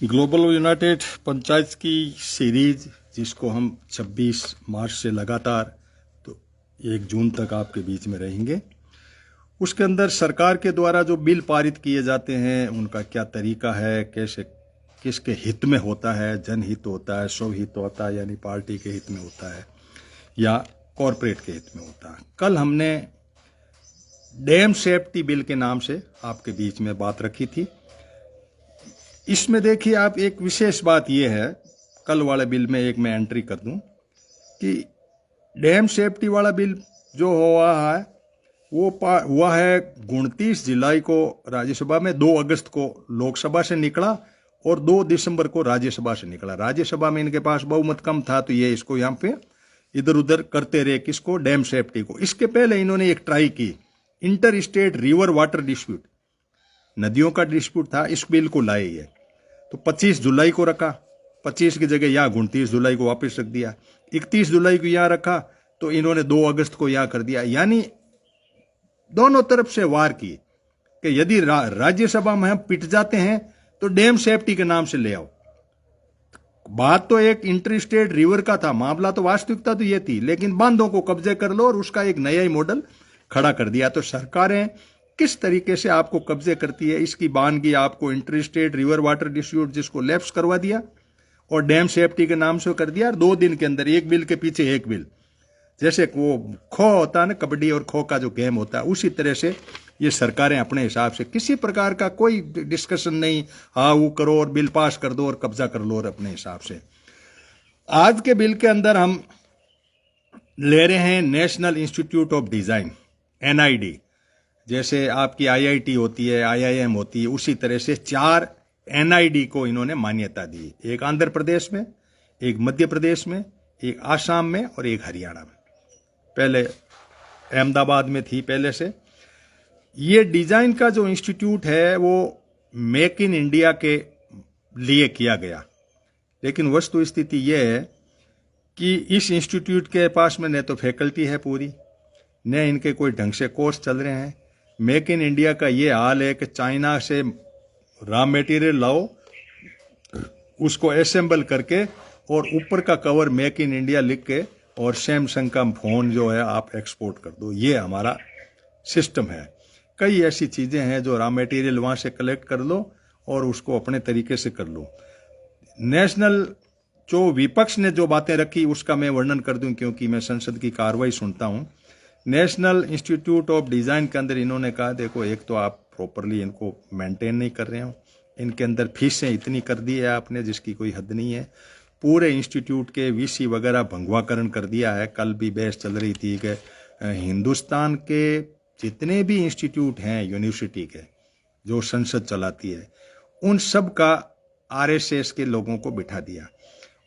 Global United panchayat की series जिसको हम 26 मार्च से लगातार तो 1 जून तक आपके बीच में रहेंगे, उसके अंदर सरकार के द्वारा जो बिल पारित किए जाते हैं उनका क्या तरीका है, कैसे किसके हित में होता है, जनहित होता है, स्वहित होता है यानी पार्टी के हित में होता है या कॉरपोरेट के हित में होता है। कल हमने डैम सेफ्टी बिल के नाम से आपके बीच में बात रखी थी। इसमें देखिए आप, एक विशेष बात यह है, कल वाले बिल में एक मैं एंट्री कर दूं कि डैम सेफ्टी वाला बिल जो हुआ है वो हुआ है 29 जुलाई को राज्यसभा में, 2 अगस्त को लोकसभा से निकला और 2 दिसंबर को राज्यसभा से निकला। राज्यसभा में इनके पास बहुमत कम था तो ये इसको यहाँ पे इधर उधर करते रहे, किसको, डैम सेफ्टी को। इसके पहले इन्होंने एक ट्राई की, inter state river water dispute, नदियों का डिस्प्यूट था, इस बिल को लाए ये तो 25 जुलाई को रखा, 25 की जगह यहाँ 29 जुलाई को वापस रख दिया, 31 जुलाई को यहाँ रखा तो इन्होंने 2 अगस्त को यहाँ कर दिया। यानी दोनों तरफ से वार की कि यदि राज्यसभा में हम पिट जाते हैं तो डैम सेफ्टी के नाम से ले आओ। बात तो एक इंटर स्टेट रिवर का था, मामला तो वास्तविकता तो ये थी, लेकिन बांधों को कब्जे कर लो और उसका एक नया ही मॉडल खड़ा कर दिया। तो सरकारें किस तरीके से आपको कब्जे करती है, इसकी बानगी आपको inter state river water dispute जिसको लैप्स करवा दिया और डैम सेफ्टी के नाम से कर दिया। 2 दिन के अंदर एक बिल के पीछे एक बिल, जैसे वो खो होता है ना, कबड्डी और खो का जो गेम होता है, उसी तरह से ये सरकारें अपने हिसाब से, किसी प्रकार का कोई डिस्कशन नहीं, हाँ वो करो और बिल पास कर दो और कब्जा कर लो और अपने हिसाब से। आज के बिल के अंदर हम ले रहे हैं national institute of design, NID, जैसे आपकी IIT होती है, IIM होती है, उसी तरह से 4 NID को इन्होंने मान्यता दी। एक आंध्र प्रदेश में, एक मध्य प्रदेश में, एक आसाम में और एक हरियाणा में। पहले अहमदाबाद में थी पहले से। ये डिजाइन का जो इंस्टीट्यूट है वो मेक इन इंडिया के लिए किया गया, लेकिन वस्तु स्थिति यह है कि इस इंस्टीट्यूट के पास में न तो फैकल्टी है पूरी, न इनके कोई ढंग से कोर्स चल रहे हैं। मेक इन इंडिया का ये हाल है कि चाइना से रॉ मटेरियल लाओ, उसको असेंबल करके और ऊपर का कवर मेक इन इंडिया लिख के और सैमसंग का फोन जो है आप एक्सपोर्ट कर दो। ये हमारा सिस्टम है। कई ऐसी चीजें हैं जो रॉ मटेरियल वहां से कलेक्ट कर लो और उसको अपने तरीके से कर लो। नेशनल जो विपक्ष ने जो बातें रखी उसका मैं वर्णन कर दूं, क्योंकि मैं संसद की कार्रवाई सुनता हूं। नेशनल इंस्टीट्यूट ऑफ डिजाइन के अंदर इन्होंने कहा, देखो एक तो आप प्रॉपरली इनको मेंटेन नहीं कर रहे हो, इनके अंदर फीसें इतनी कर दी है आपने जिसकी कोई हद नहीं है। पूरे इंस्टीट्यूट के VC वगैरह भंगवाकरण कर दिया है। कल भी बहस चल रही थी कि हिंदुस्तान के जितने भी इंस्टीट्यूट हैं यूनिवर्सिटी के जो संसद चलाती है, उन सब का RSS के लोगों को बिठा दिया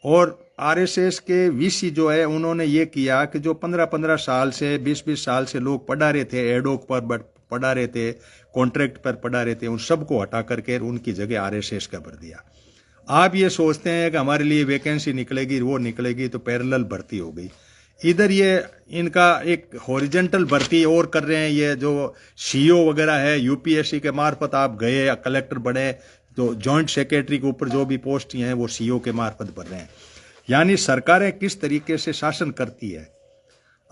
और RSS के VC जो है उन्होंने ये किया कि जो 15-15 साल से 20-20 साल से लोग पढ़ा रहे थे, एडोक पर पढ़ा रहे थे, कॉन्ट्रैक्ट पर पढ़ा रहे थे, उन सबको हटा करके उनकी जगह RSS का भर दिया। आप ये सोचते हैं कि हमारे लिए वैकेंसी निकलेगी, वो निकलेगी तो पैरेलल भर्ती हो गई। इधर ये इनका एक हॉरिजेंटल भर्ती और कर रहे हैं। ये जो CO वगैरह है UPSC के मार्फत आप गए, कलेक्टर बने, तो जॉइंट सेक्रेटरी के ऊपर जो भी पोस्ट हैं वो CO के मार्फत भर रहे हैं। यानी सरकारें किस तरीके से शासन करती है,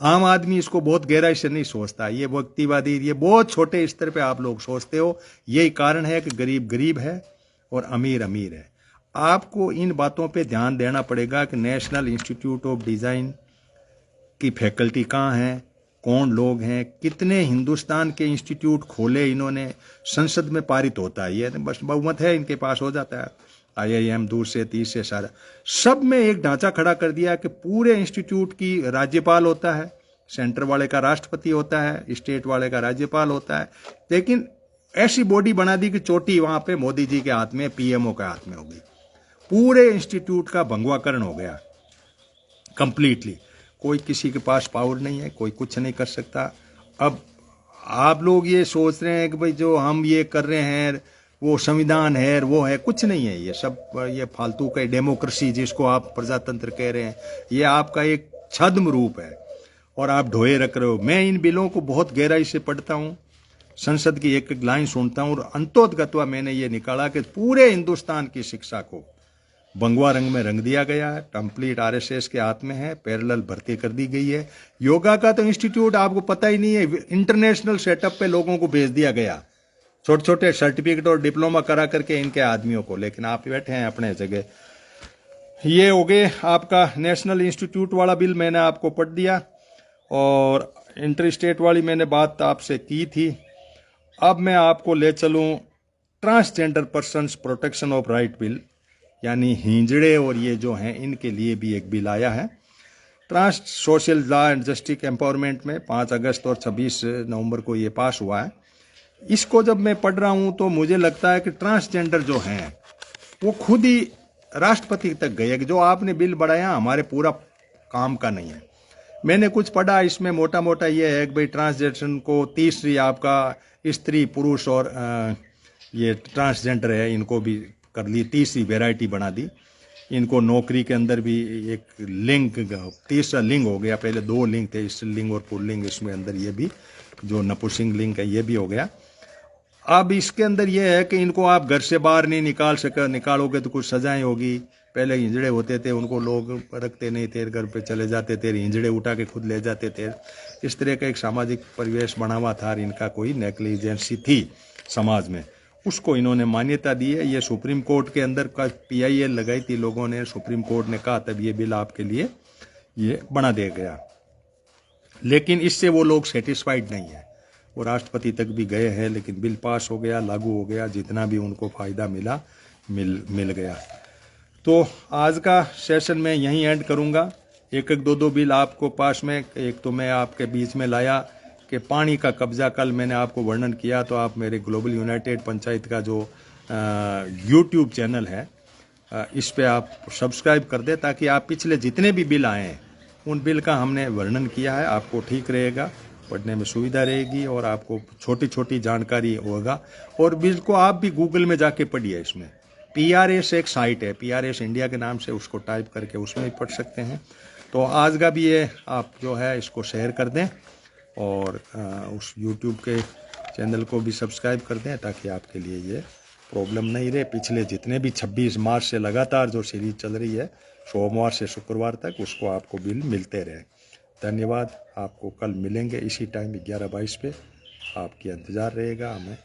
आम आदमी इसको बहुत गहराई से नहीं सोचता। ये व्यक्तिवादी, ये बहुत छोटे स्तर पे आप लोग सोचते हो। यही कारण है कि गरीब गरीब है और अमीर अमीर है। आपको इन बातों पे ध्यान देना पड़ेगा कि नेशनल इंस्टीट्यूट ऑफ डिजाइन की फैकल्टी कहाँ है, कौन लोग हैं, कितने हिंदुस्तान के इंस्टीट्यूट खोले इन्होंने, संसद में पारित होता है, ये बस बहुमत है इनके पास, हो जाता है। IIM दूर से 30 से सारा, सब में एक ढांचा खड़ा कर दिया कि पूरे इंस्टीट्यूट की राज्यपाल होता है, सेंटर वाले का राष्ट्रपति होता है, स्टेट वाले का राज्यपाल होता है। लेकिन ऐसी बॉडी बना दी कि चोटी वहां पे मोदी जी के हाथ में, PMO के हाथ में हो गई। पूरे इंस्टीट्यूट का भंगवाकरण हो गया कंप्लीटली। कोई किसी के पास पावर नहीं है, कोई कुछ नहीं कर सकता। अब आप लोग ये सोच रहे हैं कि भाई जो हम ये कर रहे हैं वो संविधान है, वो है, कुछ नहीं है। ये सब ये फालतू का डेमोक्रेसी जिसको आप प्रजातंत्र कह रहे हैं, ये आपका एक छद्म रूप है और आप ढोए रख रहे हो। मैं इन बिलों को बहुत गहराई से पढ़ता हूँ, संसद की एक एक लाइन सुनता हूँ और अंतोतगत्वा मैंने ये निकाला कि पूरे हिंदुस्तान की शिक्षा को भगवा रंग में रंग दिया गया है, कंप्लीट आरएसएस के हाथ में है, पैरेलल भर्ती कर दी गई है। योगा का तो इंस्टीट्यूट आपको पता ही नहीं है, इंटरनेशनल सेटअप पे लोगों को भेज दिया गया, छोटे छोटे सर्टिफिकेट और डिप्लोमा करा करके इनके आदमियों को, लेकिन आप बैठे हैं अपने जगह। ये हो गए आपका नेशनल इंस्टीट्यूट वाला बिल, मैंने आपको पढ़ दिया, और इंटर स्टेट वाली मैंने बात आपसे की थी। अब मैं आपको ले चलूं transgender persons protection of right bill, यानी हिंजड़े और ये जो हैं इनके लिए भी एक बिल आया है। Trans social law and justice empowerment में 5 अगस्त और 26 नवंबर को ये पास हुआ है। इसको जब मैं पढ़ रहा हूँ तो मुझे लगता है कि ट्रांसजेंडर जो हैं वो खुद ही राष्ट्रपति तक गए कि जो आपने बिल बढ़ाया हमारे पूरा काम का नहीं है। मैंने कुछ पढ़ा इसमें, मोटा मोटा ये है कि भाई ट्रांसजेंडर को तीसरी आपका स्त्री पुरुष और ये ट्रांसजेंडर है इनको भी कर ली, तीसरी वैरायटी बना दी। इनको नौकरी के अंदर भी एक लिंग, तीसरा लिंग हो गया, पहले 2 लिंग थे, स्त्रीलिंग और पुल्लिंग, इसमें अंदर ये भी जो नपुंसक लिंग है ये भी हो गया। अब इसके अंदर ये है कि इनको आप घर से बाहर नहीं निकालोगे तो कुछ सजाएं होगी। पहले हिंजड़े होते थे उनको लोग रखते नहीं थे, घर पे चले जाते थे, हिंजड़े उठा के खुद ले जाते थे। इस तरह का एक सामाजिक परिवेश बना हुआ था, इनका कोई नेग्लिजेंसी थी समाज में, उसको इन्होंने मान्यता दी है। ये सुप्रीम कोर्ट के अंदर का PIL लगाई थी लोगों ने, सुप्रीम कोर्ट ने कहा तब ये बिल आपके लिए ये बना दिया गया। लेकिन इससे वो लोग सेटिस्फाइड नहीं है, वो राष्ट्रपति तक भी गए हैं, लेकिन बिल पास हो गया, लागू हो गया, जितना भी उनको फ़ायदा मिला मिल गया। तो आज का सेशन में यहीं एंड करूँगा। एक एक दो बिल आपको पास में, एक तो मैं आपके बीच में लाया कि पानी का कब्जा, कल मैंने आपको वर्णन किया, तो आप मेरे ग्लोबल यूनाइटेड पंचायत का जो यूट्यूब चैनल है इस पे आप सब्सक्राइब कर दें, ताकि आप पिछले जितने भी बिल आए हैं उन बिल का हमने वर्णन किया है, आपको ठीक रहेगा, पढ़ने में सुविधा रहेगी और आपको छोटी छोटी जानकारी होगा। और बिल को आप भी गूगल में जाके पढ़िए, इसमें PRS एक साइट है, PRS इंडिया के नाम से, उसको टाइप करके उसमें भी पढ़ सकते हैं। तो आज का भी ये आप जो है इसको शेयर कर दें और उस YouTube के चैनल को भी सब्सक्राइब कर दें, ताकि आपके लिए ये प्रॉब्लम नहीं रहे। पिछले जितने भी 26 मार्च से लगातार जो सीरीज चल रही है सोमवार से शुक्रवार तक, उसको आपको बिल मिलते रहे। धन्यवाद। आपको कल मिलेंगे इसी टाइम 11:22 पे, आपकी इंतज़ार रहेगा हमें।